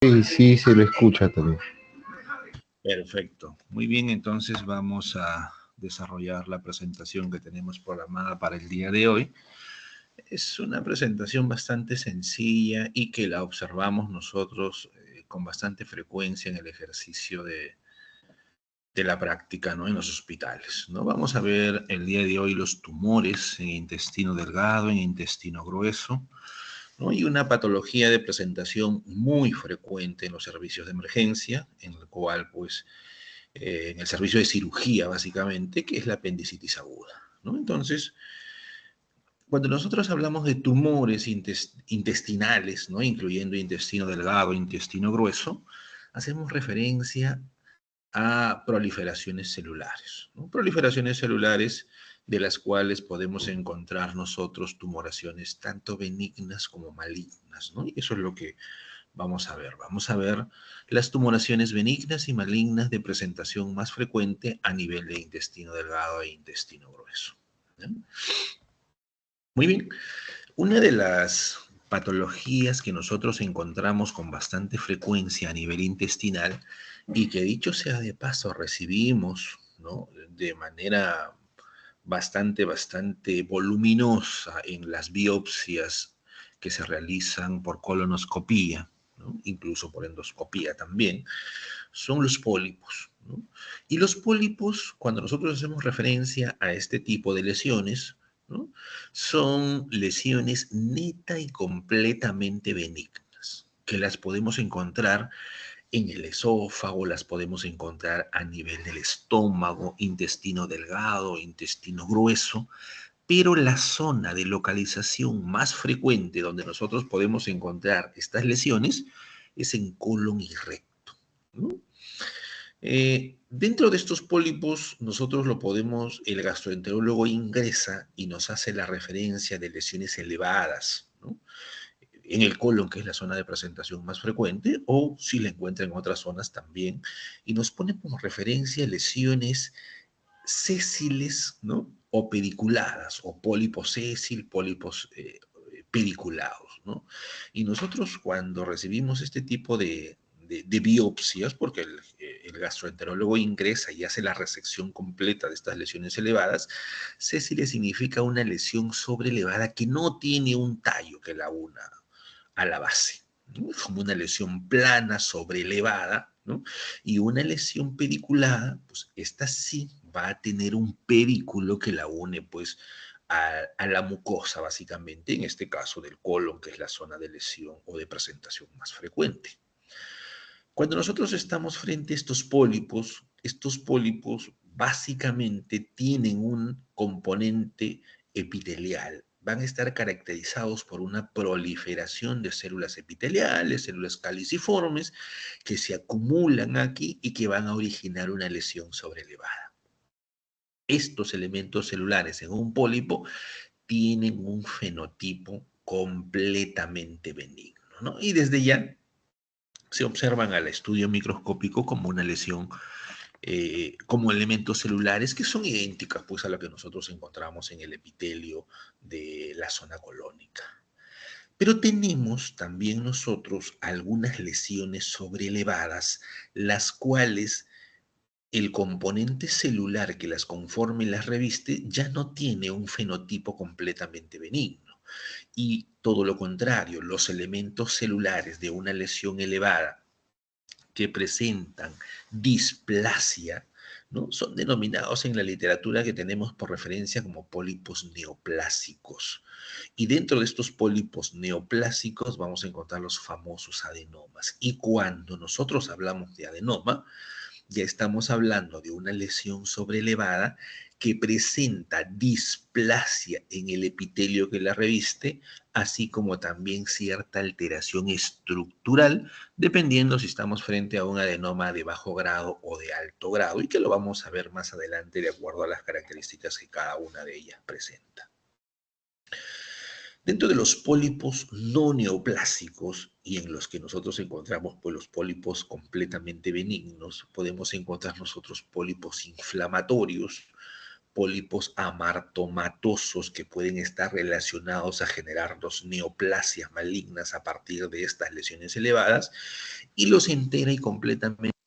Sí, sí, se lo escucha también. Perfecto. Muy bien, entonces vamos a desarrollar la presentación que tenemos programada para el día de hoy. Es una presentación bastante sencilla y que la observamos nosotros con bastante frecuencia en el ejercicio de la práctica, ¿no? En los hospitales, ¿no? Vamos a ver el día de hoy los tumores en intestino delgado, en intestino grueso, ¿no? Y una patología de presentación muy frecuente en los servicios de emergencia, en el cual, pues, en el servicio de cirugía, básicamente, que es la apendicitis aguda, ¿no? Entonces, cuando nosotros hablamos de tumores intestinales, ¿no? Incluyendo intestino delgado, intestino grueso, hacemos referencia a proliferaciones celulares, ¿no? Proliferaciones celulares de las cuales podemos encontrar nosotros tumoraciones tanto benignas como malignas, ¿no? Y eso es lo que vamos a ver. Vamos a ver las tumoraciones benignas y malignas de presentación más frecuente a nivel de intestino delgado e intestino grueso, ¿no? Muy bien. Una de las patologías que nosotros encontramos con bastante frecuencia a nivel intestinal y que dicho sea de paso recibimos, ¿no? De manera bastante voluminosa en las biopsias que se realizan por colonoscopía, ¿no? Incluso por endoscopía también, son los pólipos, ¿no? Y los pólipos, cuando nosotros hacemos referencia a este tipo de lesiones, ¿no? Son lesiones neta y completamente benignas, que las podemos encontrar en el esófago, las podemos encontrar a nivel del estómago, intestino delgado, intestino grueso, pero la zona de localización más frecuente donde nosotros podemos encontrar estas lesiones es en colon y recto, ¿no? Dentro de estos pólipos, nosotros lo podemos, el gastroenterólogo ingresa y nos hace la referencia de lesiones elevadas, ¿no? En el colon, que es la zona de presentación más frecuente, o si la encuentra en otras zonas también, y nos pone como referencia lesiones sésiles, ¿no? O pediculadas, o pólipos sésil, pólipos pediculados, ¿no? Y nosotros cuando recibimos este tipo de biopsias, porque el gastroenterólogo ingresa y hace la resección completa de estas lesiones elevadas, sésile significa una lesión sobrelevada que no tiene un tallo que la una a la base, ¿no? Como una lesión plana, sobrelevada, ¿no? Y una lesión pediculada, pues esta sí va a tener un pedículo que la une, pues, a la mucosa, básicamente, en este caso del colon, que es la zona de lesión o de presentación más frecuente. Cuando nosotros estamos frente a estos pólipos básicamente tienen un componente epitelial. Van a estar caracterizados por una proliferación de células epiteliales, células caliciformes, que se acumulan aquí y que van a originar una lesión sobrelevada. Estos elementos celulares en un pólipo tienen un fenotipo completamente benigno, ¿no? Y desde ya se observan al estudio microscópico como una lesión, como elementos celulares que son idénticas pues a lo que nosotros encontramos en el epitelio de la zona colónica. Pero tenemos también nosotros algunas lesiones sobrelevadas, las cuales el componente celular que las conforma y las reviste ya no tiene un fenotipo completamente benigno. Y todo lo contrario, los elementos celulares de una lesión elevada que presentan displasia, ¿no? Son denominados en la literatura que tenemos por referencia como pólipos neoplásicos. Y dentro de estos pólipos neoplásicos vamos a encontrar los famosos adenomas. Y cuando nosotros hablamos de adenoma, ya estamos hablando de una lesión sobrelevada que presenta displasia en el epitelio que la reviste, así como también cierta alteración estructural, dependiendo si estamos frente a un adenoma de bajo grado o de alto grado, y que lo vamos a ver más adelante de acuerdo a las características que cada una de ellas presenta. Dentro de los pólipos no neoplásicos y en los que nosotros encontramos pues, los pólipos completamente benignos, podemos encontrar nosotros pólipos inflamatorios, pólipos amartomatosos que pueden estar relacionados a generarnos neoplasias malignas a partir de estas lesiones elevadas, y los entera y completamente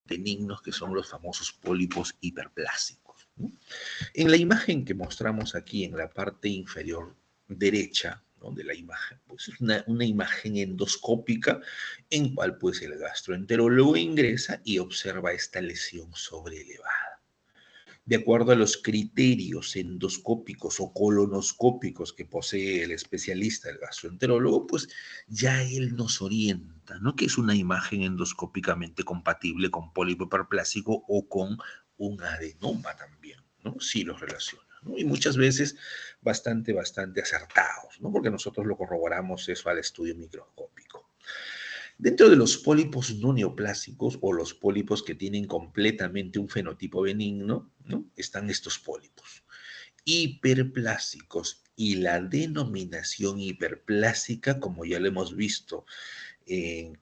benignos, que son los famosos pólipos hiperplásicos, ¿no? En la imagen que mostramos aquí en la parte inferior derecha, ¿no?, de la imagen, pues es una imagen endoscópica en cual pues el gastroenterólogo ingresa y observa esta lesión sobreelevada. De acuerdo a los criterios endoscópicos o colonoscópicos que posee el especialista, el gastroenterólogo, pues ya él nos orienta, ¿no?, que es una imagen endoscópicamente compatible con pólipo hiperplásico o con un adenoma también, ¿no? Sí los relaciona, ¿no? Y muchas veces bastante acertados, ¿no? Porque nosotros lo corroboramos eso al estudio microscópico. Dentro de los pólipos no neoplásicos o los pólipos que tienen completamente un fenotipo benigno, ¿no?, están estos pólipos hiperplásicos, y la denominación hiperplásica, como ya lo hemos visto en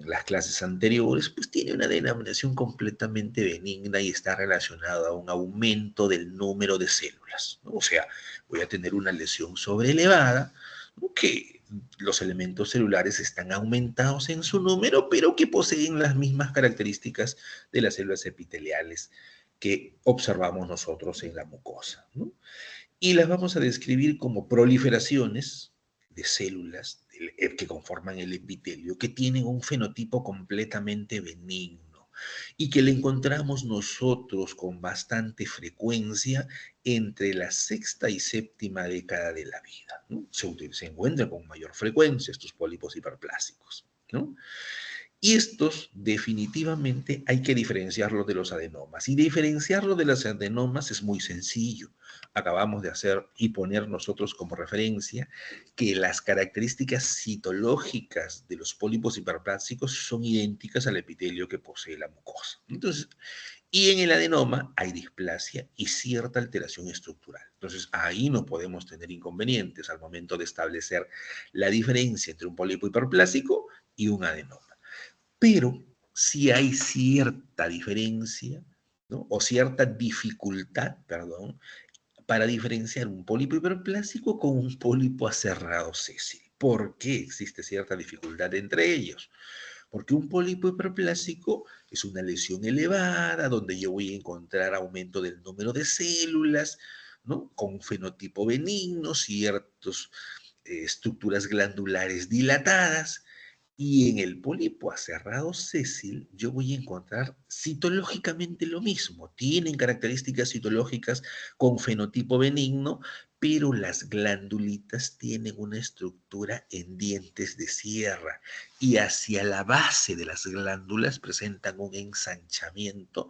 las clases anteriores, pues tiene una denominación completamente benigna y está relacionada a un aumento del número de células, ¿no? O sea, voy a tener una lesión sobreelevada, ¿no?, que los elementos celulares están aumentados en su número, pero que poseen las mismas características de las células epiteliales que observamos nosotros en la mucosa, ¿no? Y las vamos a describir como proliferaciones de células que conforman el epitelio, que tienen un fenotipo completamente benigno y que le encontramos nosotros con bastante frecuencia entre la sexta y séptima década de la vida, ¿no? Se encuentran con mayor frecuencia estos pólipos hiperplásicos, ¿no? Y estos definitivamente hay que diferenciarlos de los adenomas. Y diferenciarlos de los adenomas es muy sencillo. Acabamos de hacer y poner nosotros como referencia que las características citológicas de los pólipos hiperplásticos son idénticas al epitelio que posee la mucosa. Entonces, y en el adenoma hay displasia y cierta alteración estructural. Entonces, ahí no podemos tener inconvenientes al momento de establecer la diferencia entre un pólipo hiperplásico y un adenoma. Pero si hay cierta diferencia, ¿no?, o cierta dificultad, perdón, para diferenciar un pólipo hiperplásico con un pólipo aserrado sésil. ¿Por qué existe cierta dificultad entre ellos? Porque un pólipo hiperplásico es una lesión elevada donde yo voy a encontrar aumento del número de células, ¿no?, con un fenotipo benigno, ciertas estructuras glandulares dilatadas. Y en el pólipo aserrado sésil yo voy a encontrar citológicamente lo mismo. Tienen características citológicas con fenotipo benigno, pero las glandulitas tienen una estructura en dientes de sierra y hacia la base de las glándulas presentan un ensanchamiento,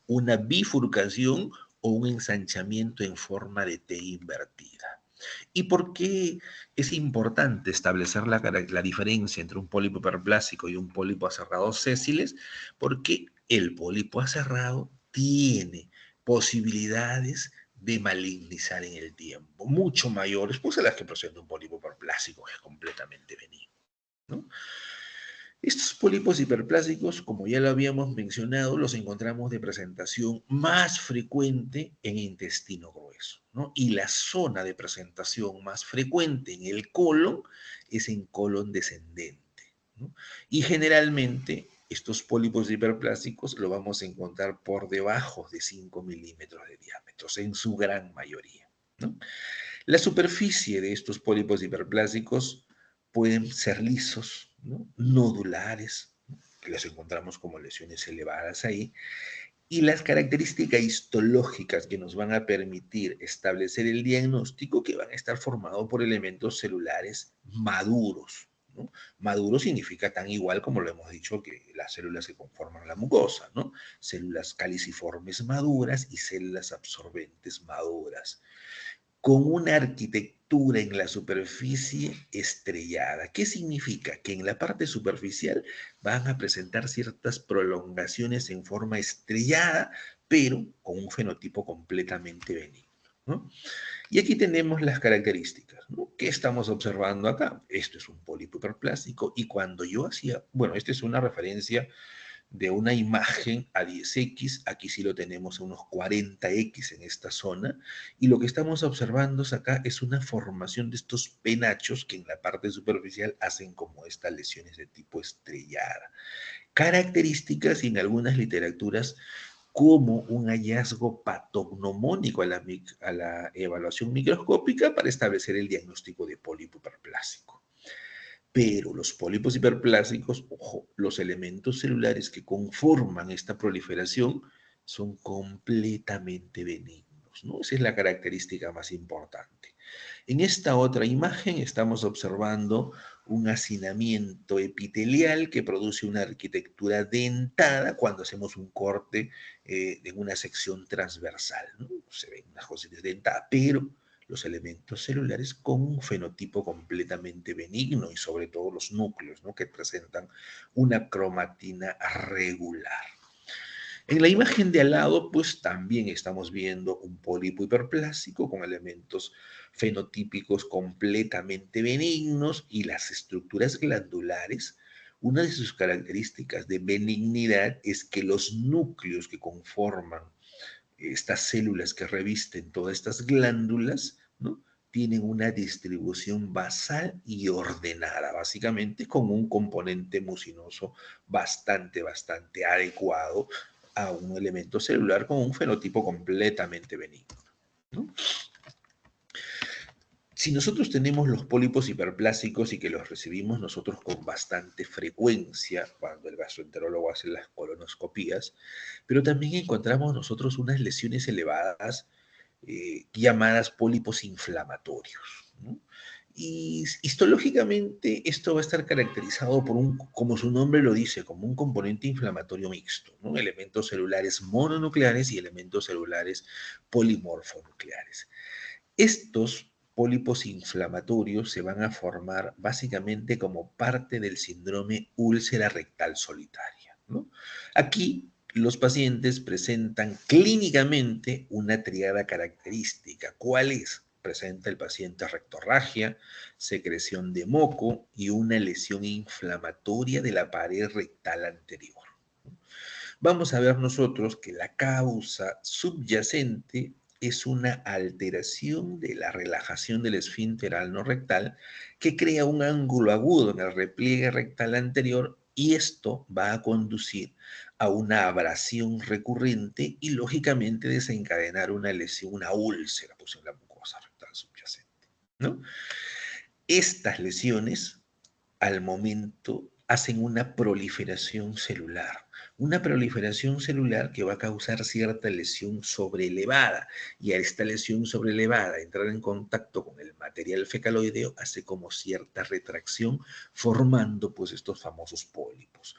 una bifurcación o un ensanchamiento en forma de T invertida. ¿Y por qué es importante establecer la diferencia entre un pólipo hiperplásico y un pólipo aserrado sésiles? Porque el pólipo aserrado tiene posibilidades de malignizar en el tiempo, mucho mayores pues a las que presenta un pólipo hiperplásico, que es completamente benigno, ¿no? Estos pólipos hiperplásicos, como ya lo habíamos mencionado, los encontramos de presentación más frecuente en intestino grueso, ¿no? Y la zona de presentación más frecuente en el colon es en colon descendente, ¿no? Y generalmente estos pólipos hiperplásicos lo vamos a encontrar por debajo de 5 milímetros de diámetro, en su gran mayoría, ¿no? La superficie de estos pólipos hiperplásicos pueden ser lisos, ¿no?, nodulares, ¿no?, que las encontramos como lesiones elevadas ahí, y las características histológicas que nos van a permitir establecer el diagnóstico, que van a estar formados por elementos celulares maduros, ¿no? Maduro significa tan igual como lo hemos dicho que las células que conforman la mucosa, ¿no? Células caliciformes maduras y células absorbentes maduras, con una arquitectura en la superficie estrellada. ¿Qué significa? Que en la parte superficial van a presentar ciertas prolongaciones en forma estrellada, pero con un fenotipo completamente benigno, ¿no? Y aquí tenemos las características, ¿no? ¿Qué estamos observando acá? Esto es un pólipo hiperplástico y cuando yo hacía, bueno, esta es una referencia de una imagen a 10x, aquí sí lo tenemos a unos 40x en esta zona, y lo que estamos observando acá es una formación de estos penachos que en la parte superficial hacen como estas lesiones de tipo estrellada. Características y en algunas literaturas como un hallazgo patognomónico a la evaluación microscópica para establecer el diagnóstico de pólipo hiperplásico. Pero los pólipos hiperplásicos, ojo, los elementos celulares que conforman esta proliferación son completamente benignos, ¿no? Esa es la característica más importante. En esta otra imagen estamos observando un hacinamiento epitelial que produce una arquitectura dentada cuando hacemos un corte en una sección transversal, ¿no? Se ven unas cositas dentadas, pero los elementos celulares con un fenotipo completamente benigno y sobre todo los núcleos, ¿no? Que presentan una cromatina regular. En la imagen de al lado, pues también estamos viendo un pólipo hiperplásico con elementos fenotípicos completamente benignos y las estructuras glandulares. Una de sus características de benignidad es que los núcleos que conforman estas células que revisten todas estas glándulas, ¿no? Tienen una distribución basal y ordenada, básicamente con un componente mucinoso bastante adecuado a un elemento celular con un fenotipo completamente benigno, ¿no? Si nosotros tenemos los pólipos hiperplásicos y que los recibimos nosotros con bastante frecuencia cuando el gastroenterólogo hace las colonoscopías, pero también encontramos nosotros unas lesiones elevadas llamadas pólipos inflamatorios, ¿no? Y histológicamente esto va a estar caracterizado por un, como su nombre lo dice, como un componente inflamatorio mixto, ¿no? Elementos celulares mononucleares y elementos celulares polimorfonucleares. Estos pólipos inflamatorios se van a formar básicamente como parte del síndrome úlcera rectal solitaria, ¿no? Aquí los pacientes presentan clínicamente una triada característica. ¿Cuál es? Presenta el paciente rectorragia, secreción de moco y una lesión inflamatoria de la pared rectal anterior. Vamos a ver nosotros que la causa subyacente es una alteración de la relajación del esfínter no rectal que crea un ángulo agudo en el repliegue rectal anterior y esto va a conducir a una abrasión recurrente y lógicamente desencadenar una lesión, una úlcera, pues en la mucosa rectal subyacente, ¿no? Estas lesiones al momento hacen una proliferación celular que va a causar cierta lesión sobreelevada y a esta lesión sobreelevada entrar en contacto con el material fecaloideo hace como cierta retracción formando pues estos famosos pólipos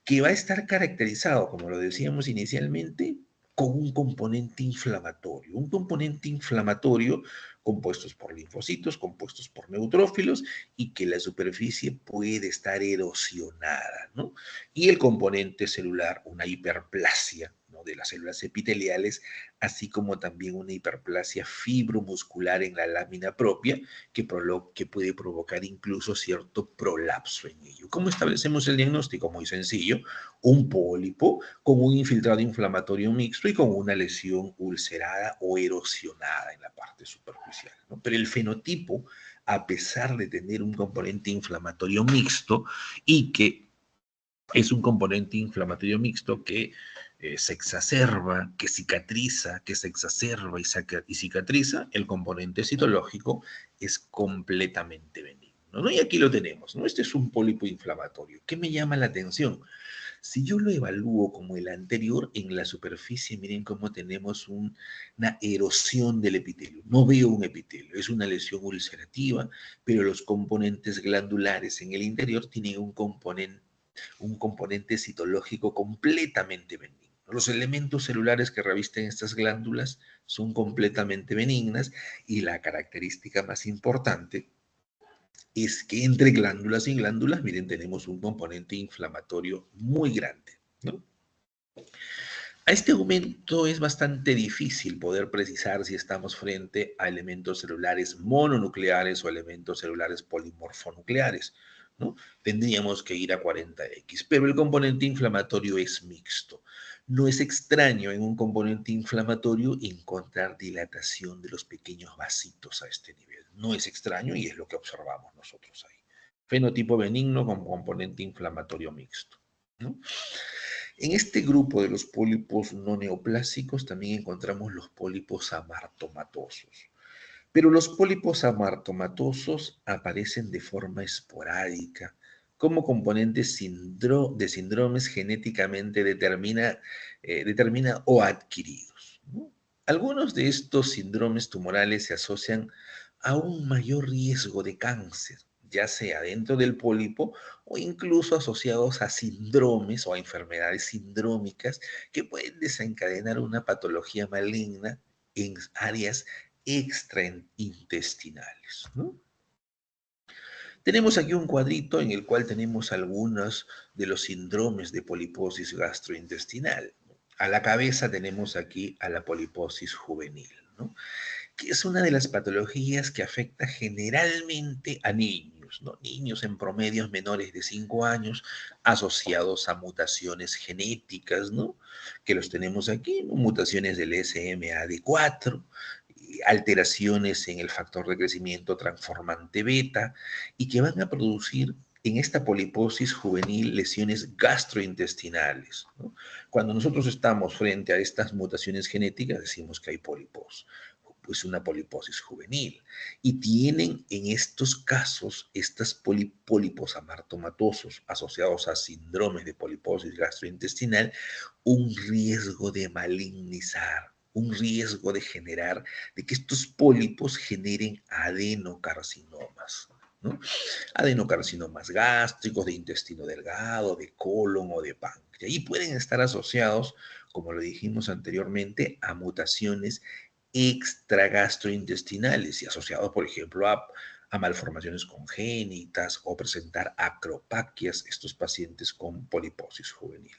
que va a estar caracterizado, como lo decíamos inicialmente, con un componente inflamatorio compuestos por linfocitos, compuestos por neutrófilos y que la superficie puede estar erosionada, ¿no? Y el componente celular, una hiperplasia, ¿no? De las células epiteliales, así como también una hiperplasia fibromuscular en la lámina propia que puede provocar incluso cierto prolapso en ello. ¿Cómo establecemos el diagnóstico? Muy sencillo, un pólipo con un infiltrado inflamatorio mixto y con una lesión ulcerada o erosionada en la parte superficial, ¿no? Pero el fenotipo, a pesar de tener un componente inflamatorio mixto y que es un componente inflamatorio mixto que se exacerba, que cicatriza, que se exacerba y cicatriza, el componente citológico es completamente benigno, ¿no? Y aquí lo tenemos, ¿no? Este es un pólipo inflamatorio. ¿Qué me llama la atención? Si yo lo evalúo como el anterior, en la superficie, miren cómo tenemos una erosión del epitelio. No veo un epitelio, es una lesión ulcerativa, pero los componentes glandulares en el interior tienen un componente citológico completamente benigno. Los elementos celulares que revisten estas glándulas son completamente benignas y la característica más importante es que entre glándulas y glándulas, miren, tenemos un componente inflamatorio muy grande, ¿no? A este momento es bastante difícil poder precisar si estamos frente a elementos celulares mononucleares o elementos celulares polimorfonucleares. ¿no? Tendríamos que ir a 40X, pero el componente inflamatorio es mixto. No es extraño en un componente inflamatorio encontrar dilatación de los pequeños vasitos a este nivel. No es extraño y es lo que observamos nosotros ahí. Fenotipo benigno con componente inflamatorio mixto, ¿no? En este grupo de los pólipos no neoplásicos también encontramos los pólipos amartomatosos. Pero los pólipos amartomatosos aparecen de forma esporádica como componentes de síndromes genéticamente determina o adquiridos, ¿no? Algunos de estos síndromes tumorales se asocian a un mayor riesgo de cáncer, ya sea dentro del pólipo o incluso asociados a síndromes o a enfermedades sindrómicas que pueden desencadenar una patología maligna en áreas extraintestinales, ¿no? Tenemos aquí un cuadrito en el cual tenemos algunos de los síndromes de poliposis gastrointestinal. A la cabeza tenemos aquí a la poliposis juvenil, ¿no? Que es una de las patologías que afecta generalmente a niños, ¿no? Niños en promedios menores de 5 años asociados a mutaciones genéticas, ¿no? Que los tenemos aquí, ¿no? Mutaciones del SMAD4, alteraciones en el factor de crecimiento transformante beta y que van a producir en esta poliposis juvenil lesiones gastrointestinales, ¿no? Cuando nosotros estamos frente a estas mutaciones genéticas decimos que hay pólipos, pues una poliposis juvenil. Y tienen en estos casos, estas pólipos amartomatosos asociados a síndromes de poliposis gastrointestinal, un riesgo de malignizar, un riesgo de generar, de que estos pólipos generen adenocarcinomas, ¿no? Adenocarcinomas gástricos, de intestino delgado, de colon o de páncreas. Y pueden estar asociados, como lo dijimos anteriormente, a mutaciones extragastrointestinales y asociados, por ejemplo, a malformaciones congénitas o presentar acropaquias, estos pacientes con poliposis juvenil.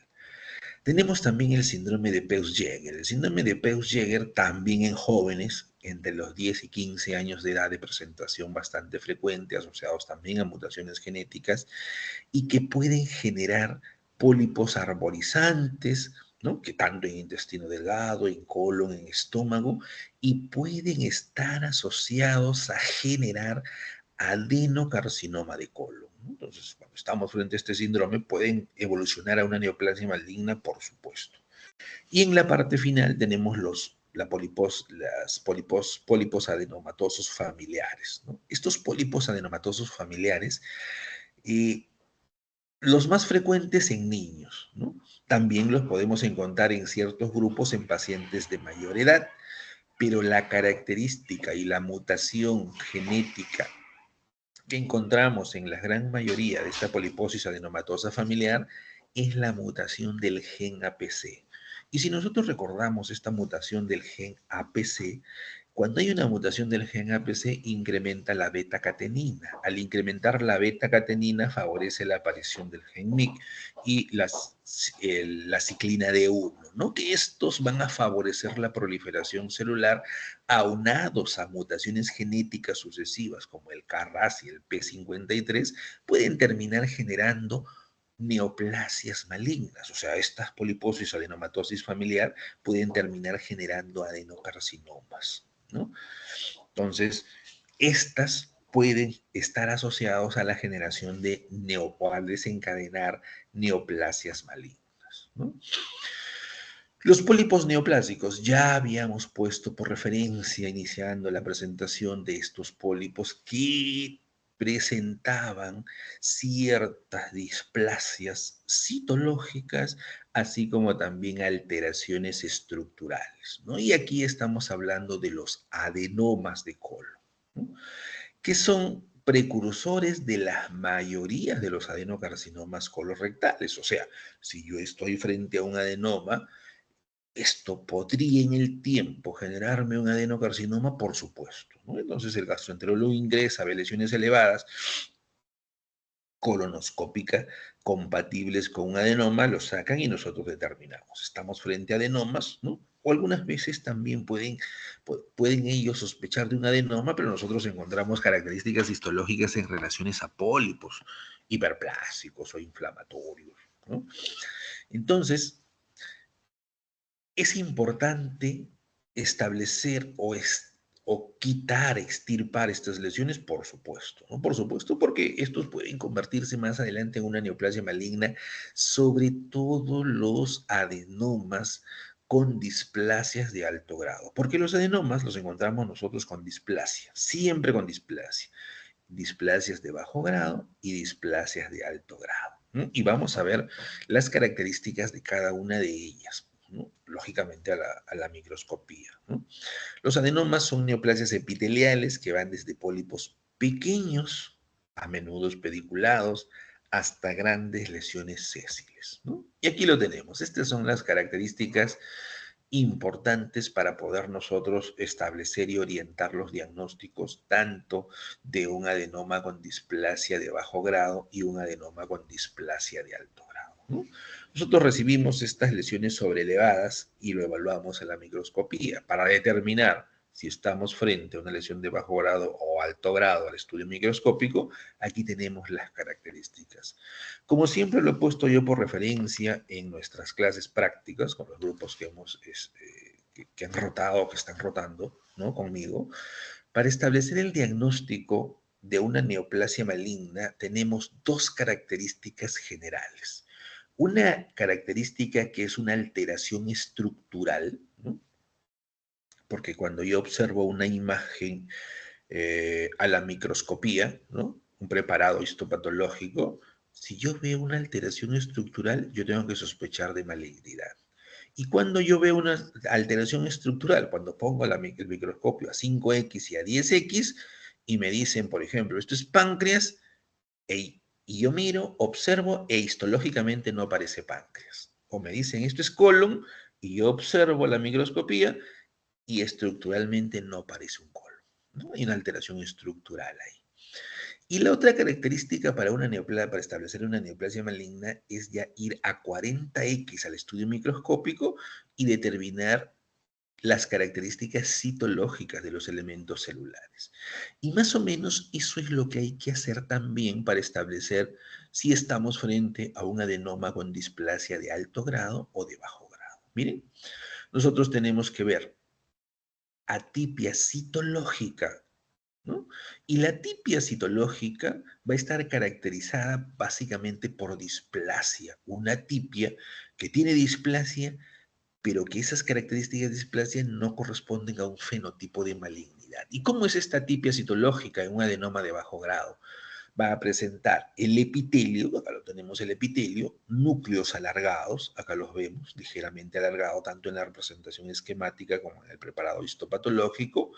Tenemos también el síndrome de Peutz-Jeghers. El síndrome de Peutz-Jeghers también en jóvenes, entre los 10 y 15 años de edad, de presentación bastante frecuente, asociados también a mutaciones genéticas y que pueden generar pólipos arborizantes, ¿no? Que tanto en intestino delgado, en colon, en estómago, y pueden estar asociados a generar adenocarcinoma de colon, ¿no? Entonces, cuando estamos frente a este síndrome, pueden evolucionar a una neoplasia maligna, por supuesto. Y en la parte final tenemos pólipos adenomatosos familiares, ¿no? Estos pólipos adenomatosos familiares, eh, los más frecuentes en niños, ¿no? También los podemos encontrar en ciertos grupos en pacientes de mayor edad, pero la característica y la mutación genética que encontramos en la gran mayoría de esta poliposis adenomatosa familiar es la mutación del gen APC. Y si nosotros recordamos esta mutación del gen APC, cuando hay una mutación del gen APC incrementa la beta-catenina. Al incrementar la beta-catenina favorece la aparición del gen MYC y la ciclina D1, ¿no? Que estos van a favorecer la proliferación celular aunados a mutaciones genéticas sucesivas como el KRAS y el P53, pueden terminar generando neoplasias malignas, o sea, estas poliposis adenomatosis familiar pueden terminar generando adenocarcinomas, ¿no? Entonces, estas pueden estar asociados a la generación de o al desencadenar neoplasias malignas, ¿no? Los pólipos neoplásicos, ya habíamos puesto por referencia iniciando la presentación de estos pólipos que presentaban ciertas displasias citológicas, así como también alteraciones estructurales, ¿no? Y aquí estamos hablando de los adenomas de colon, ¿no? Que son precursores de la mayoría de los adenocarcinomas colorectales. O sea, si yo estoy frente a un adenoma, esto podría en el tiempo generarme un adenocarcinoma, por supuesto, ¿no? Entonces el gastroenterólogo ingresa, ve lesiones elevadas, colonoscópica, compatibles con un adenoma, lo sacan y nosotros determinamos. Estamos frente a adenomas, ¿no? O algunas veces también pueden ellos sospechar de un adenoma, pero nosotros encontramos características histológicas en relaciones a pólipos hiperplásicos o inflamatorios, ¿no? Entonces, es importante establecer o quitar, extirpar estas lesiones, por supuesto, ¿no? Por supuesto, porque estos pueden convertirse más adelante en una neoplasia maligna, sobre todo los adenomas con displasias de alto grado. Porque los adenomas los encontramos nosotros con displasia, siempre con displasia. Displasias de bajo grado y displasias de alto grado, ¿no? Y vamos a ver las características de cada una de ellas, ¿no? Lógicamente a la microscopía, ¿no? Los adenomas son neoplasias epiteliales que van desde pólipos pequeños, a menudo pediculados, hasta grandes lesiones sésiles, ¿no? Y aquí lo tenemos. Estas son las características importantes para poder nosotros establecer y orientar los diagnósticos tanto de un adenoma con displasia de bajo grado y un adenoma con displasia de alto grado, ¿no? Nosotros recibimos estas lesiones sobrelevadas y lo evaluamos en la microscopía para determinar si estamos frente a una lesión de bajo grado o alto grado al estudio microscópico. Aquí tenemos las características. Como siempre lo he puesto yo por referencia en nuestras clases prácticas con los grupos que hemos, que han rotado, que están rotando, ¿no? Conmigo, para establecer el diagnóstico de una neoplasia maligna tenemos dos características generales. Una característica que es una alteración estructural, ¿no? Porque cuando yo observo una imagen a la microscopía, ¿no? Un preparado histopatológico, si yo veo una alteración estructural, yo tengo que sospechar de malignidad. Y cuando yo veo una alteración estructural, cuando pongo el microscopio a 5X y a 10X y me dicen, por ejemplo, esto es páncreas, y yo miro, observo e histológicamente no parece páncreas. O me dicen, esto es colon, y yo observo la microscopía y estructuralmente no parece un colon, ¿no? Hay una alteración estructural ahí. Y la otra característica para una neoplasia, para establecer una neoplasia maligna, es ya ir a 40X al estudio microscópico y determinar las características citológicas de los elementos celulares. Y más o menos eso es lo que hay que hacer también para establecer si estamos frente a un adenoma con displasia de alto grado o de bajo grado. Miren, nosotros tenemos que ver atipia citológica, ¿no? Y la atipia citológica va a estar caracterizada básicamente por displasia, una atipia que tiene displasia, pero que esas características de displasia no corresponden a un fenotipo de malignidad. ¿Y cómo es esta atipia citológica en un adenoma de bajo grado? Va a presentar el epitelio, acá lo tenemos el epitelio, núcleos alargados, acá los vemos ligeramente alargados, tanto en la representación esquemática como en el preparado histopatológico.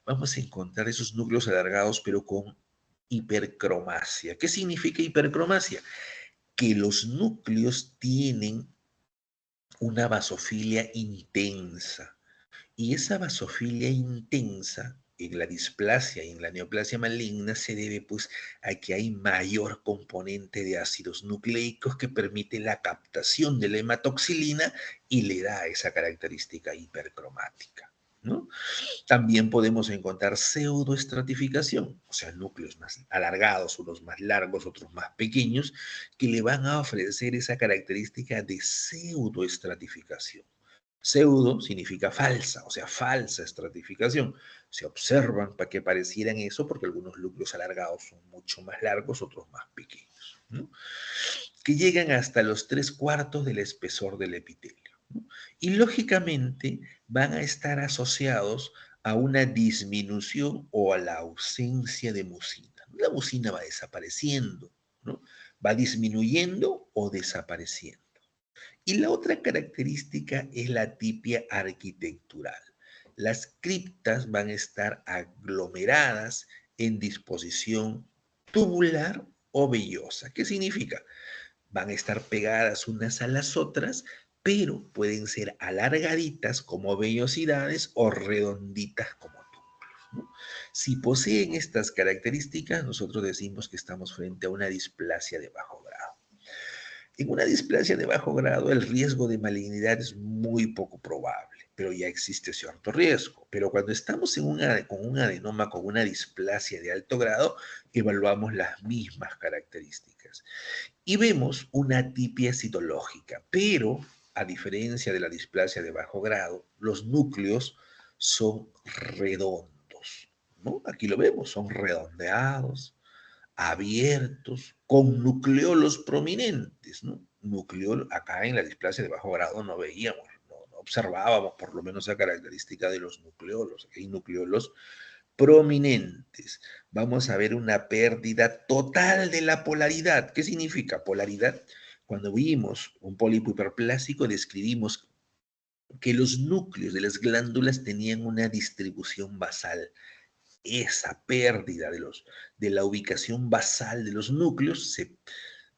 Vamos a encontrar esos núcleos alargados, pero con hipercromasia. ¿Qué significa hipercromasia? Que los núcleos tienen una basofilia intensa. Y esa basofilia intensa en la displasia y en la neoplasia maligna se debe pues a que hay mayor componente de ácidos nucleicos que permite la captación de la hematoxilina y le da esa característica hipercromática, ¿no? También podemos encontrar pseudoestratificación, o sea, núcleos más alargados, unos más largos, otros más pequeños, que le van a ofrecer esa característica de pseudoestratificación. Pseudo significa falsa, o sea, falsa estratificación. Se observan para que parecieran eso porque algunos núcleos alargados son mucho más largos, otros más pequeños, ¿no? Que llegan hasta los 3/4 del espesor del epitelio, ¿no? Y lógicamente van a estar asociados a una disminución o a la ausencia de mucina. La mucina va desapareciendo, ¿no? Va disminuyendo o desapareciendo. Y la otra característica es la atipia arquitectural. Las criptas van a estar aglomeradas en disposición tubular o vellosa. ¿Qué significa? Van a estar pegadas unas a las otras, pero pueden ser alargaditas como vellosidades o redonditas como túbulos, ¿no? Si poseen estas características, nosotros decimos que estamos frente a una displasia de bajo grado. En una displasia de bajo grado, el riesgo de malignidad es muy poco probable, pero ya existe cierto riesgo. Pero cuando estamos con un adenoma con una displasia de alto grado, evaluamos las mismas características. plásticas. Y vemos una atipia citológica, pero a diferencia de la displasia de bajo grado, los núcleos son redondos, ¿no? Aquí lo vemos, son redondeados, abiertos, con nucleolos prominentes, ¿no? Acá en la displasia de bajo grado no veíamos, no observábamos por lo menos esa característica de los nucleolos. Aquí hay nucleolos prominentes. Vamos a ver una pérdida total de la polaridad. ¿Qué significa polaridad? Cuando vimos un pólipo hiperplásico, describimos que los núcleos de las glándulas tenían una distribución basal. Esa pérdida de la ubicación basal de los núcleos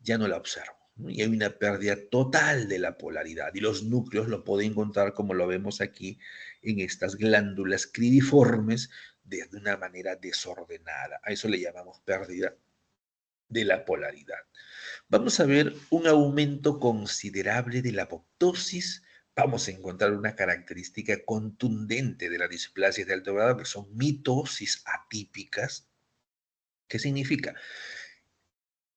ya no la observo, ¿no? Y hay una pérdida total de la polaridad. Y los núcleos lo puedo encontrar como lo vemos aquí en estas glándulas cridiformes de una manera desordenada. A eso le llamamos pérdida de la polaridad. Vamos a ver un aumento considerable de la apoptosis. Vamos a encontrar una característica contundente de la displasia de alto grado, que son mitosis atípicas. ¿Qué significa?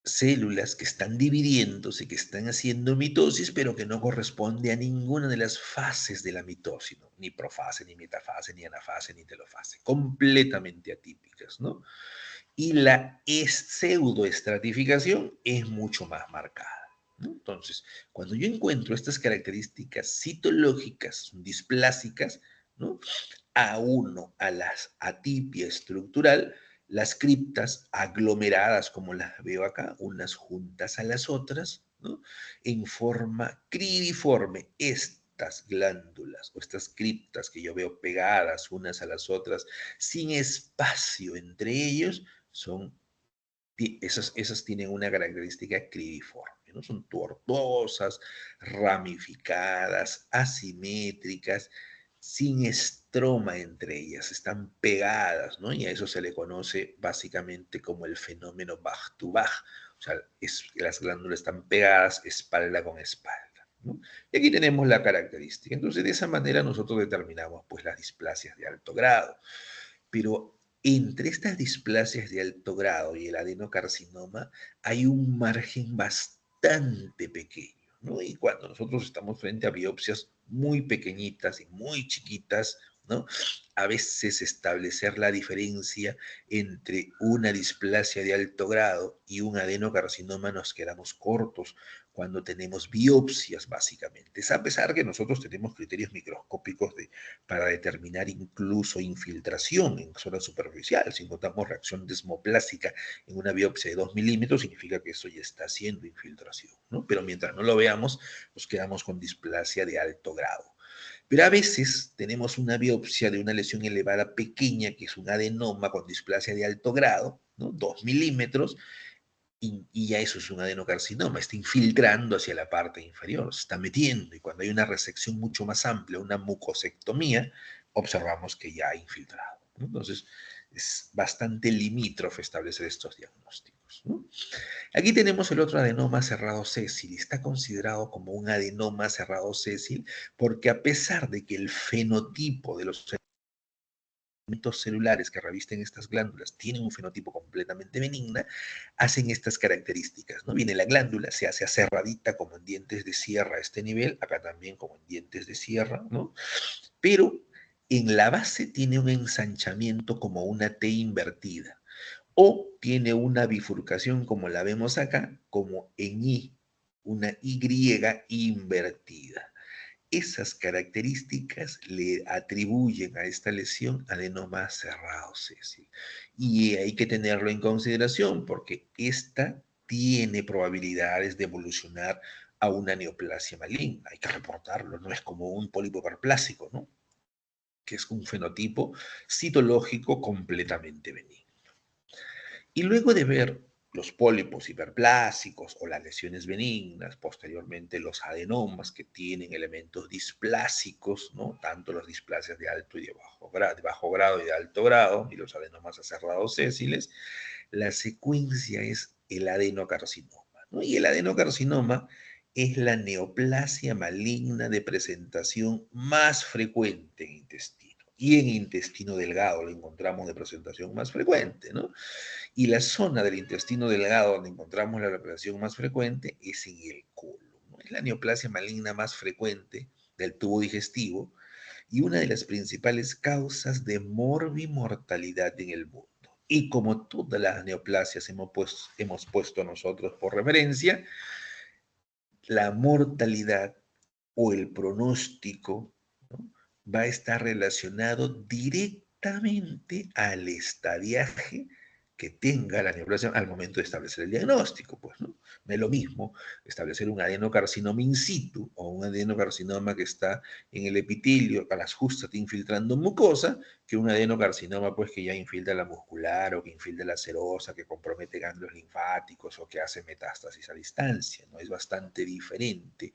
Células que están dividiéndose, que están haciendo mitosis, pero que no corresponde a ninguna de las fases de la mitosis, ¿no? Ni profase, ni metafase, ni anafase, ni telofase, completamente atípicas, ¿no? Y la pseudoestratificación es mucho más marcada, ¿no? Entonces, cuando yo encuentro estas características citológicas, displásicas, ¿no? A la atipia estructural, las criptas aglomeradas, como las veo acá, unas juntas a las otras, ¿no? En forma cribiforme. Estas glándulas o estas criptas que yo veo pegadas unas a las otras, sin espacio entre ellos, esas tienen una característica cribiforme, ¿no? Son tortuosas, ramificadas, asimétricas, sin estroma entre ellas, están pegadas, ¿no? Y a eso se le conoce básicamente como el fenómeno Bach-to-Bach, o sea, las glándulas están pegadas espalda con espalda, ¿no? Y aquí tenemos la característica. Entonces, de esa manera nosotros determinamos, pues, las displasias de alto grado. Pero entre estas displasias de alto grado y el adenocarcinoma hay un margen bastante pequeño, ¿no? Y cuando nosotros estamos frente a biopsias muy pequeñitas y muy chiquitas, ¿no? A veces establecer la diferencia entre una displasia de alto grado y un adenocarcinoma nos quedamos cortos cuando tenemos biopsias, básicamente. Es a pesar que nosotros tenemos criterios microscópicos para determinar incluso infiltración en zona superficial. Si notamos reacción desmoplásica en una biopsia de 2 milímetros, significa que eso ya está haciendo infiltración, ¿no? Pero mientras no lo veamos, nos quedamos con displasia de alto grado. Pero a veces tenemos una biopsia de una lesión elevada pequeña, que es un adenoma con displasia de alto grado, ¿no? 2 milímetros, y ya eso es un adenocarcinoma, está infiltrando hacia la parte inferior, se está metiendo, y cuando hay una resección mucho más amplia, una mucosectomía, observamos que ya ha infiltrado, ¿no? Entonces, es bastante limítrofe establecer estos diagnósticos, ¿no? Aquí tenemos el otro adenoma cerrado sésil, y está considerado como un adenoma cerrado sésil porque a pesar de que el fenotipo de los elementos celulares que revisten estas glándulas tienen un fenotipo completamente benigna, hacen estas características, ¿no? Viene la glándula, se hace aserradita como en dientes de sierra a este nivel, acá también como en dientes de sierra, ¿no? Pero en la base tiene un ensanchamiento como una T invertida, o tiene una bifurcación como la vemos acá, como en I, una Y invertida. Esas características le atribuyen a esta lesión adenoma cerrado sésil. Y hay que tenerlo en consideración porque esta tiene probabilidades de evolucionar a una neoplasia maligna. Hay que reportarlo, no es como un pólipo hiperplásico, ¿no? Que es un fenotipo citológico completamente benigno. Y luego de ver los pólipos hiperplásicos o las lesiones benignas, posteriormente los adenomas que tienen elementos displásicos, ¿no? Tanto las displasias de alto y de bajo grado y de alto grado, y los adenomas aserrados sésiles, la secuencia es el adenocarcinoma, ¿no? Y el adenocarcinoma es la neoplasia maligna de presentación más frecuente en intestino. Y en intestino delgado lo encontramos de presentación más frecuente, ¿no? Y la zona del intestino delgado donde encontramos la representación más frecuente es en el colon, ¿no? Es la neoplasia maligna más frecuente del tubo digestivo y una de las principales causas de morbimortalidad en el mundo. Y como todas las neoplasias hemos puesto nosotros por referencia, la mortalidad o el pronóstico, ¿no?, va a estar relacionado directamente al estadiaje que tenga la neoplasia al momento de establecer el diagnóstico, pues, ¿no? No es lo mismo establecer un adenocarcinoma in situ o un adenocarcinoma que está en el epitelio, a las justas infiltrando mucosa, que un adenocarcinoma, pues, que ya infiltra la muscular o que infiltra la serosa, que compromete ganglios linfáticos o que hace metástasis a distancia, ¿no? Es bastante diferente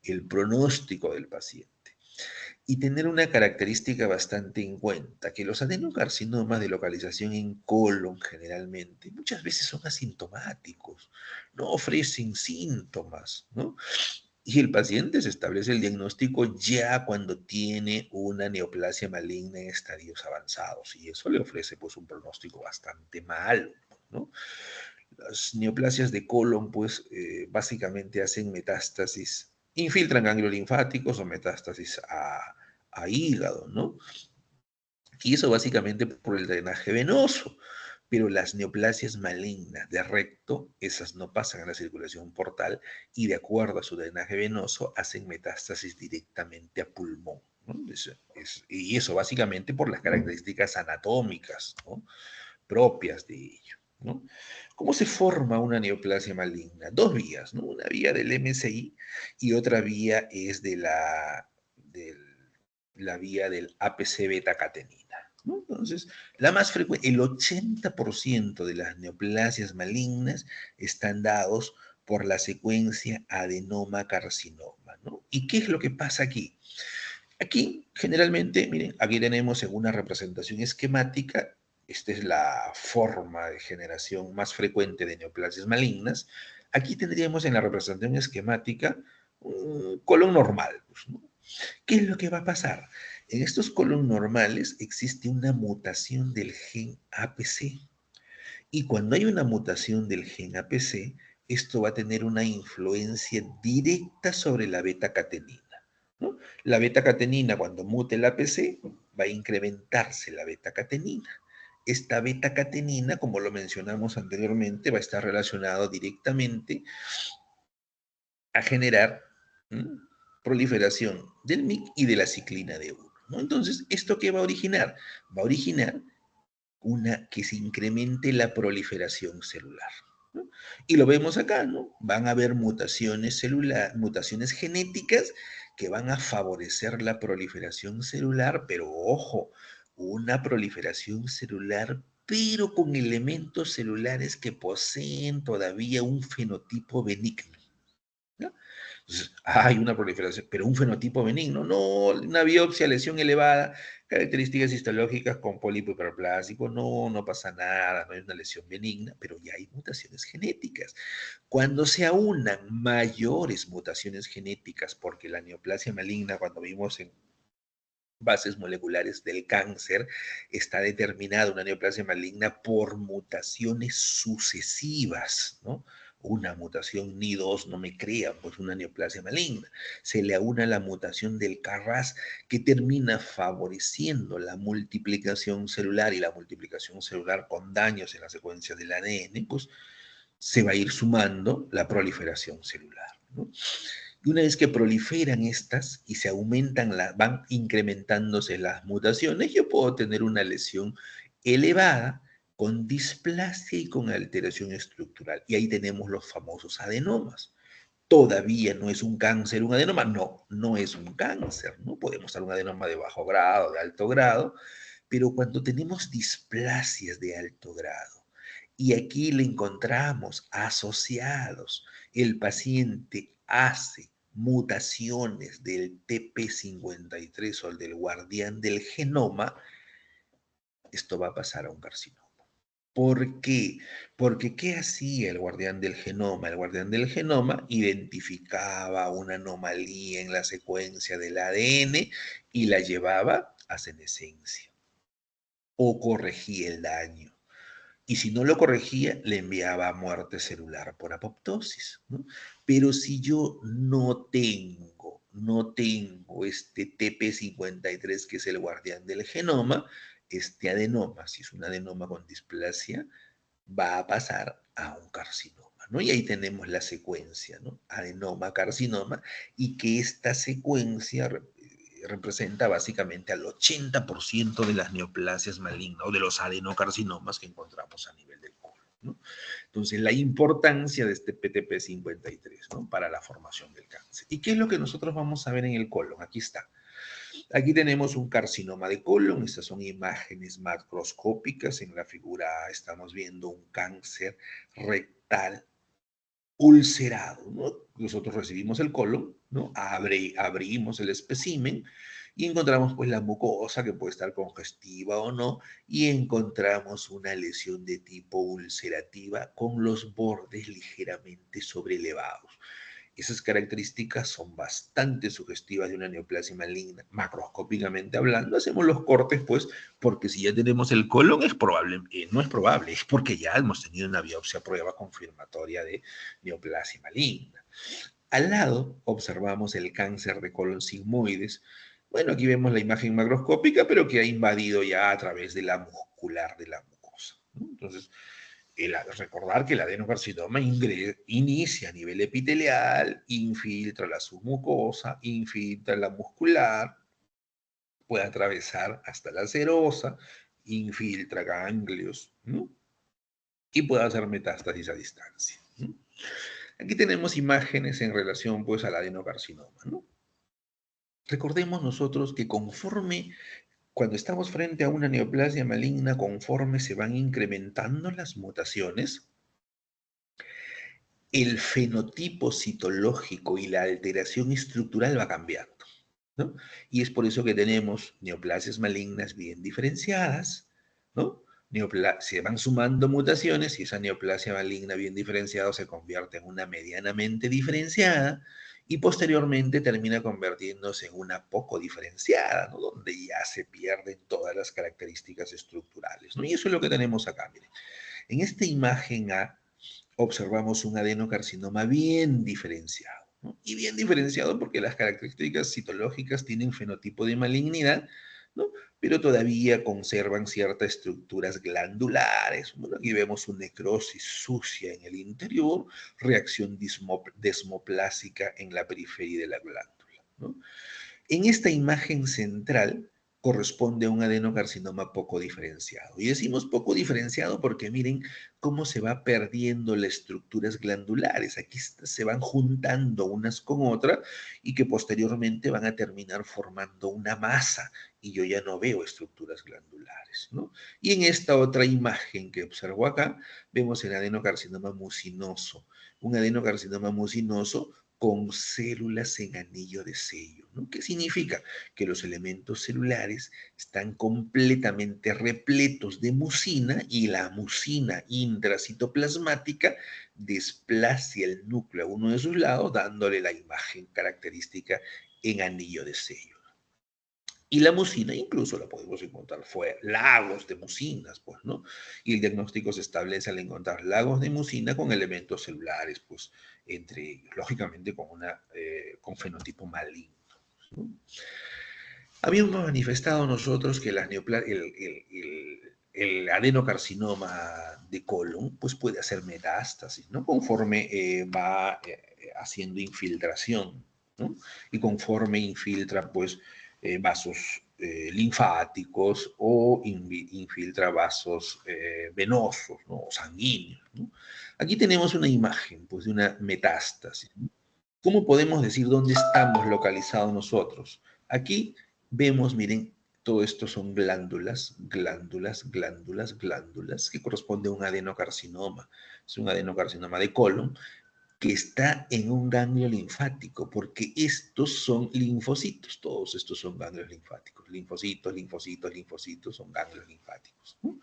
el pronóstico del paciente. Y tener una característica bastante en cuenta, que los adenocarcinomas de localización en colon generalmente muchas veces son asintomáticos, no ofrecen síntomas, ¿no? Y el paciente se establece el diagnóstico ya cuando tiene una neoplasia maligna en estadios avanzados y eso le ofrece pues un pronóstico bastante malo, ¿no? Las neoplasias de colon, pues, básicamente hacen metástasis, infiltran ganglios linfáticos o metástasis a hígado, ¿no? Y eso básicamente por el drenaje venoso. Pero las neoplasias malignas de recto, esas no pasan a la circulación portal y de acuerdo a su drenaje venoso hacen metástasis directamente a pulmón, ¿no? Y eso básicamente por las características anatómicas, ¿no?, propias de ello, ¿no? ¿Cómo se forma una neoplasia maligna? Dos vías, ¿no? Una vía del MSI y otra vía es de la vía del APC beta-catenina, ¿no? Entonces, la más frecuente, el 80% de las neoplasias malignas están dados por la secuencia adenoma-carcinoma, ¿no? ¿Y qué es lo que pasa aquí? Aquí, generalmente, miren, aquí tenemos en una representación esquemática, esta es la forma de generación más frecuente de neoplasias malignas. Aquí tendríamos en la representación esquemática un colon normal, pues, ¿no? ¿Qué es lo que va a pasar? En estos colon normales existe una mutación del gen APC. Y cuando hay una mutación del gen APC, esto va a tener una influencia directa sobre la beta-catenina, ¿no? La beta-catenina, cuando mute el APC, va a incrementarse la beta-catenina. Esta beta-catenina, como lo mencionamos anteriormente, va a estar relacionado directamente a generar, ¿m?, proliferación del MYC y de la ciclina D1, ¿no? Entonces, ¿esto qué va a originar? Va a originar que se incremente la proliferación celular, ¿no? Y lo vemos acá, ¿no? Van a haber mutaciones mutaciones genéticas que van a favorecer la proliferación celular, pero ojo, una proliferación celular, pero con elementos celulares que poseen todavía un fenotipo benigno, ¿no? Entonces, hay una proliferación, pero un fenotipo benigno, no una biopsia, lesión elevada, características histológicas con pólipo hiperplásico, no, no pasa nada, no hay una lesión benigna, pero ya hay mutaciones genéticas. Cuando se aunan mayores mutaciones genéticas, porque la neoplasia maligna, cuando vimos en bases moleculares del cáncer, está determinada una neoplasia maligna por mutaciones sucesivas, ¿no? Una mutación ni dos no me crean, pues una neoplasia maligna. Se le aúna la mutación del KRAS que termina favoreciendo la multiplicación celular y la multiplicación celular con daños en la secuencia del ADN, pues se va a ir sumando la proliferación celular, ¿no? Y una vez que proliferan estas y se aumentan, van incrementándose las mutaciones, yo puedo tener una lesión elevada con displasia y con alteración estructural. Y ahí tenemos los famosos adenomas. Todavía no es un cáncer un adenoma, no, no es un cáncer, ¿no? Podemos tener un adenoma de bajo grado, de alto grado, pero cuando tenemos displasias de alto grado, y aquí le encontramos asociados, el paciente hace mutaciones del TP53 o el del guardián del genoma, esto va a pasar a un carcinoma. ¿Por qué? Porque ¿qué hacía el guardián del genoma? El guardián del genoma identificaba una anomalía en la secuencia del ADN y la llevaba a senescencia o corregía el daño. Y si no lo corregía, le enviaba a muerte celular por apoptosis, ¿no? Pero si yo no tengo este TP53, que es el guardián del genoma, este adenoma, si es un adenoma con displasia, va a pasar a un carcinoma, ¿no? Y ahí tenemos la secuencia, ¿no? Adenoma, carcinoma, y que esta secuencia representa básicamente al 80% de las neoplasias malignas o de los adenocarcinomas que encontramos a nivel del colon, ¿no? Entonces, la importancia de este PTP53, ¿no? Para la formación del cáncer. ¿Y qué es lo que nosotros vamos a ver en el colon? Aquí está. Aquí tenemos un carcinoma de colon, estas son imágenes macroscópicas. En la figura A estamos viendo un cáncer rectal ulcerado, ¿no? Nosotros recibimos el colon, ¿no? Abrimos el espécimen y encontramos pues la mucosa, que puede estar congestiva o no, y encontramos una lesión de tipo ulcerativa con los bordes ligeramente sobrelevados. Esas características son bastante sugestivas de una neoplasia maligna, macroscópicamente hablando. Hacemos los cortes, pues, porque si ya tenemos el colon, es probable, no es probable, es porque ya hemos tenido una biopsia prueba confirmatoria de neoplasia maligna. Al lado observamos el cáncer de colon sigmoides. Bueno, aquí vemos la imagen macroscópica, pero que ha invadido ya a través de la muscular de la mucosa, ¿no? Entonces, recordar que el adenocarcinoma inicia a nivel epitelial, infiltra la submucosa, infiltra la muscular, puede atravesar hasta la serosa, infiltra ganglios, ¿no? Y puede hacer metástasis a distancia, ¿no? Aquí tenemos imágenes en relación pues al adenocarcinoma, ¿no? Recordemos nosotros que cuando estamos frente a una neoplasia maligna, conforme se van incrementando las mutaciones, el fenotipo citológico y la alteración estructural va cambiando, ¿no? Y es por eso que tenemos neoplasias malignas bien diferenciadas, ¿no? Se van sumando mutaciones y esa neoplasia maligna bien diferenciada se convierte en una medianamente diferenciada y posteriormente termina convirtiéndose en una poco diferenciada, ¿no? Donde ya se pierden todas las características estructurales, ¿no? Y eso es lo que tenemos acá, miren. En esta imagen A observamos un adenocarcinoma bien diferenciado, ¿no? Y bien diferenciado porque las características citológicas tienen fenotipo de malignidad, ¿no? Pero todavía conservan ciertas estructuras glandulares. Bueno, aquí vemos una necrosis sucia en el interior, reacción desmoplásica en la periferia de la glándula, ¿no? En esta imagen central corresponde a un adenocarcinoma poco diferenciado. Y decimos poco diferenciado porque miren cómo se va perdiendo las estructuras glandulares. Aquí se van juntando unas con otras y que posteriormente van a terminar formando una masa y yo ya no veo estructuras glandulares, ¿no? Y en esta otra imagen que observo acá, vemos el adenocarcinoma mucinoso. Un adenocarcinoma mucinoso con células en anillo de sello, ¿no? ¿Qué significa? Que los elementos celulares están completamente repletos de mucina y la mucina intracitoplasmática desplacia el núcleo a uno de sus lados, dándole la imagen característica en anillo de sello. Y la mucina incluso la podemos encontrar fuera, lagos de mucinas, pues, ¿no? Y el diagnóstico se establece al encontrar lagos de mucina con elementos celulares, pues, entre ellos, lógicamente con fenotipo maligno, ¿no? Habíamos manifestado nosotros que el adenocarcinoma de colon, pues, puede hacer metástasis, ¿no? Conforme va haciendo infiltración, ¿no? Y conforme infiltra, pues, vasos linfáticos o infiltra vasos venosos, ¿no? O sanguíneos, ¿no? Aquí tenemos una imagen, pues, de una metástasis, ¿no? ¿Cómo podemos decir dónde estamos localizados nosotros? Aquí vemos, miren, todo esto son glándulas, glándulas, glándulas, glándulas, que corresponde a un adenocarcinoma. Es un adenocarcinoma de colon que está en un ganglio linfático, porque estos son linfocitos, todos estos son ganglios linfáticos, linfocitos, linfocitos, linfocitos, son ganglios linfáticos, ¿no?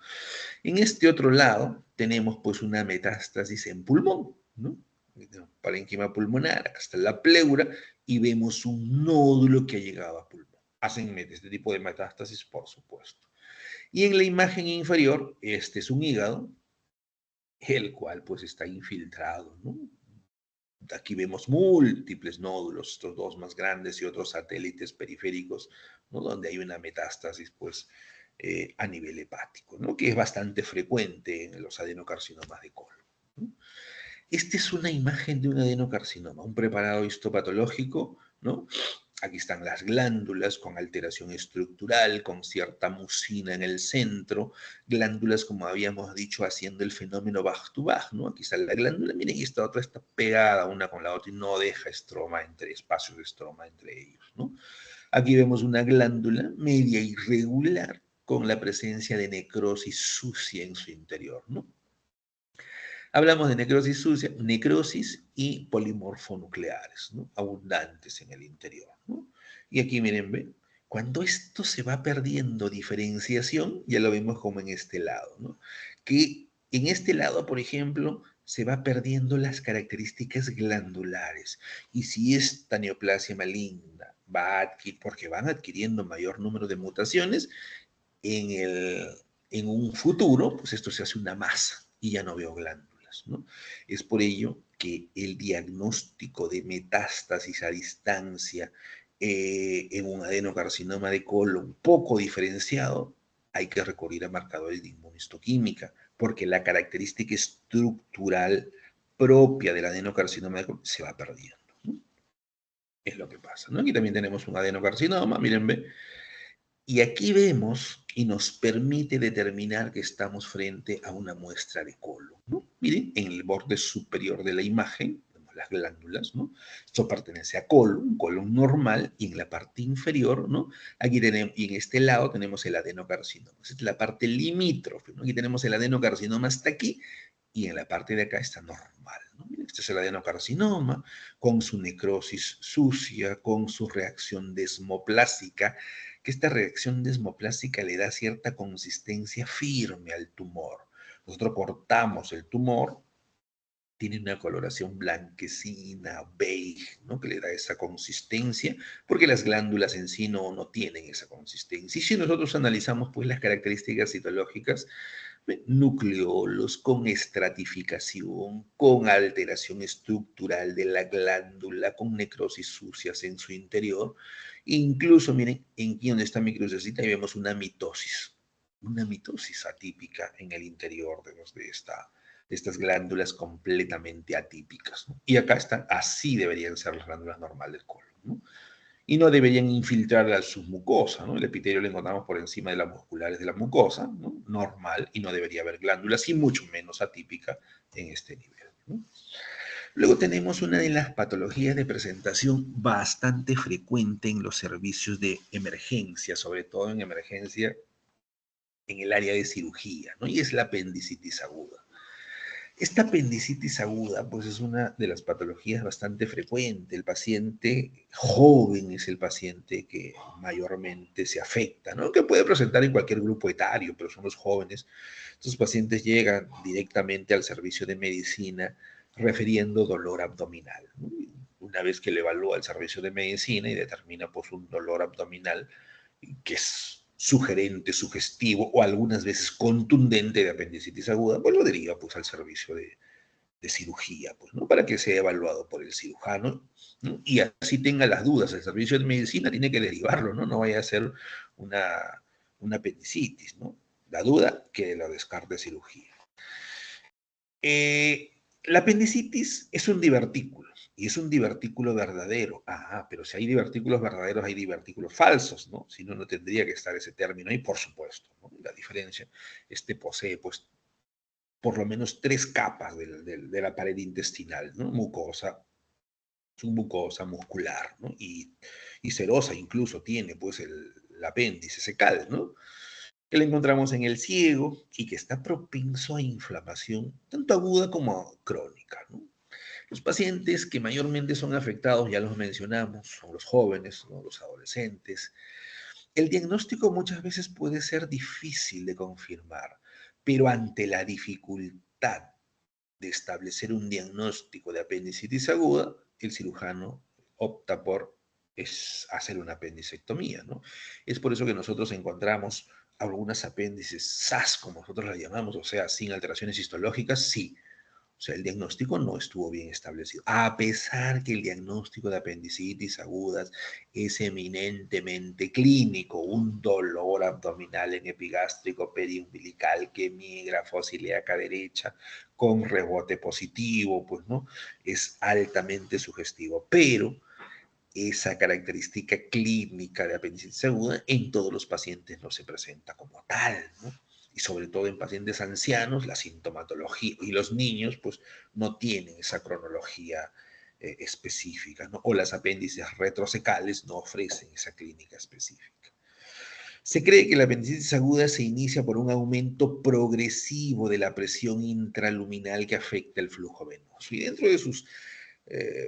En este otro lado tenemos pues una metástasis en pulmón, ¿no? Parénquima pulmonar, acá está la pleura y vemos un nódulo que ha llegado a pulmón. hacen este tipo de metástasis, por supuesto. Y en la imagen inferior, este es un hígado, el cual pues está infiltrado, ¿no? Aquí vemos múltiples nódulos, estos dos más grandes y otros satélites periféricos, ¿no? Donde hay una metástasis, pues, a nivel hepático, ¿no? Que es bastante frecuente en los adenocarcinomas de colon, ¿no? Esta es una imagen de un adenocarcinoma, un preparado histopatológico, ¿no? Aquí están las glándulas con alteración estructural, con cierta mucina en el centro, glándulas, como habíamos dicho, haciendo el fenómeno back-to-back, ¿no? Aquí está la glándula, miren, y esta otra está pegada una con la otra y no deja estroma entre, espacios de estroma entre ellos, ¿no? Aquí vemos una glándula media irregular con la presencia de necrosis sucia en su interior, ¿no? Hablamos de necrosis sucia, necrosis y polimorfonucleares, ¿no? Abundantes en el interior, ¿no? Y aquí miren, ¿ven? Cuando esto se va perdiendo diferenciación, ya lo vemos como en este lado, ¿no? Que en este lado, por ejemplo, se va perdiendo las características glandulares. Y si esta neoplasia maligna va a adquirir, porque van adquiriendo mayor número de mutaciones, en, el, en un futuro, pues esto se hace una masa y ya no veo glándulas, ¿no? Es por ello que el diagnóstico de metástasis a distancia en un adenocarcinoma de colon poco diferenciado, hay que recurrir a marcadores de inmunistoquímica, porque la característica estructural propia del adenocarcinoma de colon se va perdiendo, ¿no? Es lo que pasa, ¿no? Aquí también tenemos un adenocarcinoma, miren, ve, y aquí vemos y nos permite determinar que estamos frente a una muestra de colon, ¿no? Miren, en el borde superior de la imagen, vemos las glándulas, ¿no? Esto pertenece a colon, un colon normal, y en la parte inferior, ¿no? Aquí tenemos, y en este lado tenemos el adenocarcinoma. Esta es la parte limítrofe, ¿no? Aquí tenemos el adenocarcinoma hasta aquí, y en la parte de acá está normal, ¿no? Miren, este es el adenocarcinoma, con su necrosis sucia, con su reacción desmoplásica, que esta reacción desmoplástica le da cierta consistencia firme al tumor. Nosotros cortamos el tumor, tiene una coloración blanquecina, beige, ¿no? Que le da esa consistencia, porque las glándulas en sí no tienen esa consistencia. Y si nosotros analizamos pues las características citológicas, nucleolos con estratificación, con alteración estructural de la glándula, con necrosis sucias en su interior. Incluso, miren, aquí donde está mi crucecita, ahí vemos una mitosis atípica en el interior de estas glándulas completamente atípicas, ¿no? Y acá están, así deberían ser las glándulas normales del colon, ¿no? Y no deberían infiltrar la submucosa, ¿no? El epitelio lo encontramos por encima de las musculares de la mucosa, ¿no? Normal, y no debería haber glándulas, y mucho menos atípica en este nivel, ¿no? Luego tenemos una de las patologías de presentación bastante frecuente en los servicios de emergencia, sobre todo en emergencia en el área de cirugía, ¿no? Y es la apendicitis aguda. Esta apendicitis aguda, pues es una de las patologías bastante frecuente. El paciente joven es el paciente que mayormente se afecta, ¿no? Que puede presentar en cualquier grupo etario, pero son los jóvenes. Estos pacientes llegan directamente al servicio de medicina refiriendo dolor abdominal, ¿no? Una vez que le evalúa el servicio de medicina y determina pues un dolor abdominal que es sugerente, sugestivo o algunas veces contundente de apendicitis aguda, pues lo deriva pues al servicio de cirugía, pues, ¿no? Para que sea evaluado por el cirujano, ¿no? Y así tenga las dudas. El servicio de medicina tiene que derivarlo, ¿no? No vaya a ser una apendicitis, ¿no? La duda que lo descarte cirugía. La apendicitis es un divertículo y es un divertículo verdadero. Ah, pero si hay divertículos verdaderos, hay divertículos falsos, ¿no? Si no, no tendría que estar ese término ahí, por supuesto, ¿no? La diferencia, posee, pues, por lo menos 3 capas de la pared intestinal, ¿no? Mucosa, submucosa, muscular, ¿no? Y serosa incluso tiene, pues, el apéndice secal, ¿no? Que le encontramos en el ciego y que está propenso a inflamación, tanto aguda como crónica, ¿no? Los pacientes que mayormente son afectados, ya los mencionamos, son los jóvenes, ¿no? Los adolescentes. El diagnóstico muchas veces puede ser difícil de confirmar, pero ante la dificultad de establecer un diagnóstico de apendicitis aguda, el cirujano opta por es hacer una apendicectomía, ¿no? Es por eso que nosotros encontramos algunas apéndices SAS, como nosotros las llamamos, o sea, sin alteraciones histológicas, sí. O sea, el diagnóstico no estuvo bien establecido. A pesar que el diagnóstico de apendicitis agudas es eminentemente clínico, un dolor abdominal en epigástrico periumbilical que migra fosiliaca derecha con rebote positivo, pues, ¿no? Es altamente sugestivo, pero esa característica clínica de apendicitis aguda en todos los pacientes no se presenta como tal, ¿no? Y sobre todo en pacientes ancianos, la sintomatología, y los niños pues no tienen esa cronología específica, ¿no? O las apéndices retrosecales no ofrecen esa clínica específica. Se cree que la apendicitis aguda se inicia por un aumento progresivo de la presión intraluminal que afecta el flujo venoso. Y dentro de sus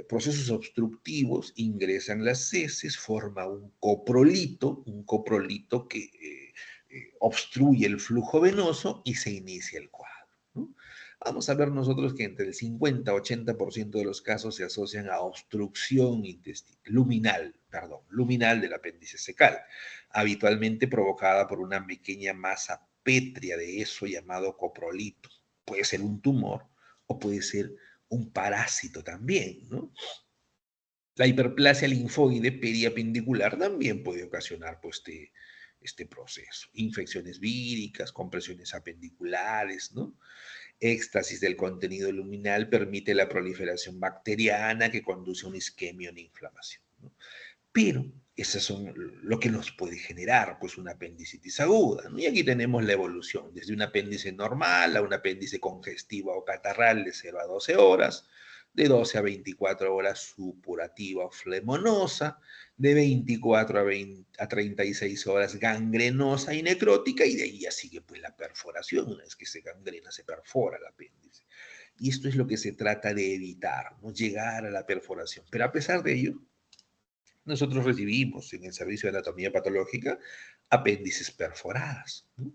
procesos obstructivos ingresan las heces, forma un coprolito que obstruye el flujo venoso y se inicia el cuadro, ¿no? Vamos a ver nosotros que entre el 50 y 80% de los casos se asocian a obstrucción luminal, perdón, luminal del apéndice secal, habitualmente provocada por una pequeña masa pétrea de eso llamado coprolito. Puede ser un tumor o puede ser un parásito también, ¿no? La hiperplasia linfoide periapendicular también puede ocasionar pues, este proceso. Infecciones víricas, compresiones apendiculares, ¿no? Éxtasis del contenido luminal permite la proliferación bacteriana que conduce a una isquemia o una inflamación, ¿no? Pero esas son lo que nos puede generar pues una apendicitis aguda, ¿no? Y aquí tenemos la evolución, desde un apéndice normal a un apéndice congestiva o catarral de 0 a 12 horas, de 12 a 24 horas supurativa o flemonosa, de 24 a 36 horas gangrenosa y necrótica, y de ahí ya sigue pues la perforación, una vez que se gangrena se perfora el apéndice. Y esto es lo que se trata de evitar, ¿no? Llegar a la perforación. Pero a pesar de ello, nosotros recibimos en el servicio de anatomía patológica apéndices perforadas, ¿no?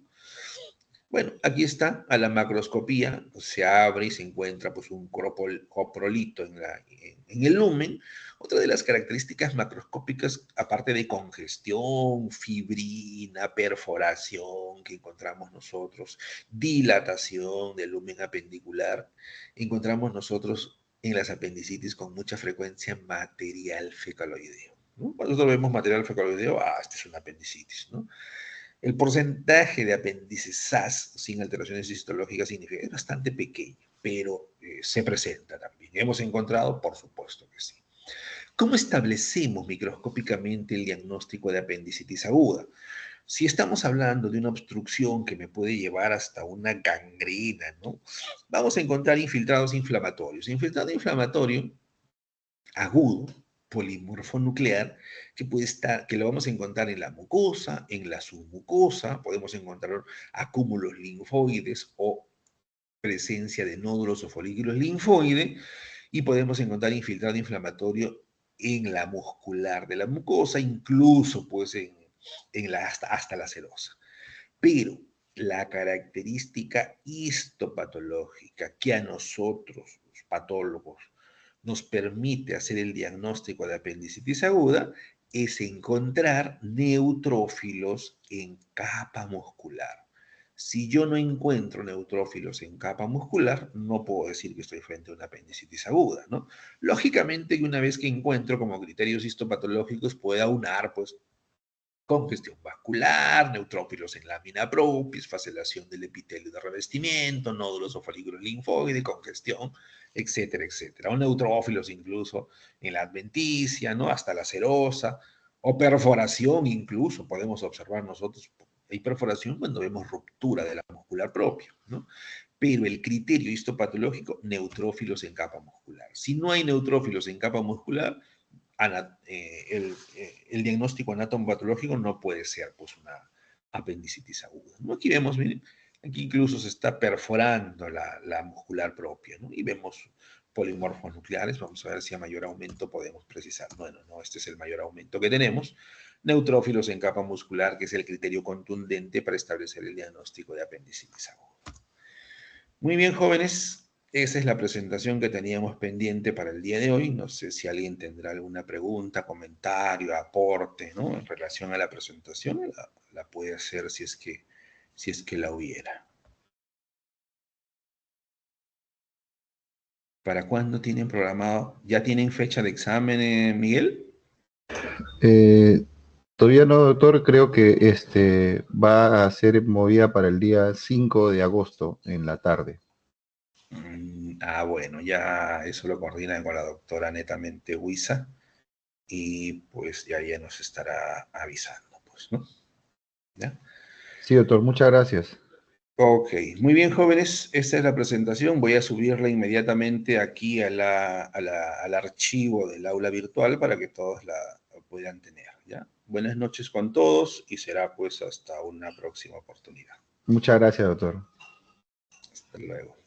Bueno, aquí está, a la macroscopía, pues, se abre y se encuentra pues, un coprolito en el lumen. Otra de las características macroscópicas, aparte de congestión, fibrina, perforación que encontramos nosotros, dilatación del lumen apendicular, encontramos nosotros en las apendicitis con mucha frecuencia material fecaloideo, ¿no? Cuando nosotros vemos material fecaloideo, este es una apendicitis, ¿no? El porcentaje de apéndices SAS sin alteraciones histológicas significa es bastante pequeño, pero se presenta también. ¿Hemos encontrado? Por supuesto que sí. ¿Cómo establecemos microscópicamente el diagnóstico de apendicitis aguda? Si estamos hablando de una obstrucción que me puede llevar hasta una gangrena, ¿no? Vamos a encontrar infiltrados inflamatorios. Infiltrado inflamatorio agudo, polimorfonuclear, que puede estar, que lo vamos a encontrar en la mucosa, en la submucosa, podemos encontrar acúmulos linfoides o presencia de nódulos o folículos linfoides, y podemos encontrar infiltrado inflamatorio en la muscular de la mucosa, incluso pues hasta la serosa. Pero la característica histopatológica que a nosotros, los patólogos, nos permite hacer el diagnóstico de apendicitis aguda es encontrar neutrófilos en capa muscular. Si yo no encuentro neutrófilos en capa muscular, no puedo decir que estoy frente a una apendicitis aguda, ¿no? Lógicamente que una vez que encuentro como criterios histopatológicos, puedo aunar, pues, congestión vascular, neutrófilos en lámina propia, facelación del epitelio de revestimiento, nódulos o folículos linfoides, congestión, etcétera, etcétera. O neutrófilos incluso en la adventicia, ¿no? Hasta la serosa, o perforación incluso, podemos observar nosotros, hay perforación cuando vemos ruptura de la muscular propia, ¿no? Pero el criterio histopatológico, neutrófilos en capa muscular. Si no hay neutrófilos en capa muscular, el diagnóstico anatomopatológico no puede ser pues una apendicitis aguda, ¿no? Aquí vemos, miren, aquí incluso se está perforando la muscular propia, ¿no? Y vemos polimorfos nucleares, vamos a ver si a mayor aumento podemos precisar. Bueno, no, este es el mayor aumento que tenemos. Neutrófilos en capa muscular, que es el criterio contundente para establecer el diagnóstico de apendicitis aguda. Muy bien, jóvenes. esa es la presentación que teníamos pendiente para el día de hoy. No sé si alguien tendrá alguna pregunta, comentario, aporte, ¿no? En relación a la presentación, la puede hacer si es que la hubiera. ¿Para cuándo tienen programado? ¿Ya tienen fecha de examen, Miguel? Eh, Todavía no, doctor, creo que va a ser movida para el día 5 de agosto en la tarde. Bueno, ya eso lo coordinan con la doctora netamente Huiza y pues ya ella nos estará avisando, pues, ¿no? ¿Ya? Sí, doctor, muchas gracias. Ok, muy bien, jóvenes, esta es la presentación. Voy a subirla inmediatamente aquí al archivo del aula virtual para que todos la puedan tener, ¿ya? Buenas noches con todos y será pues hasta una próxima oportunidad. Muchas gracias, doctor. Hasta luego.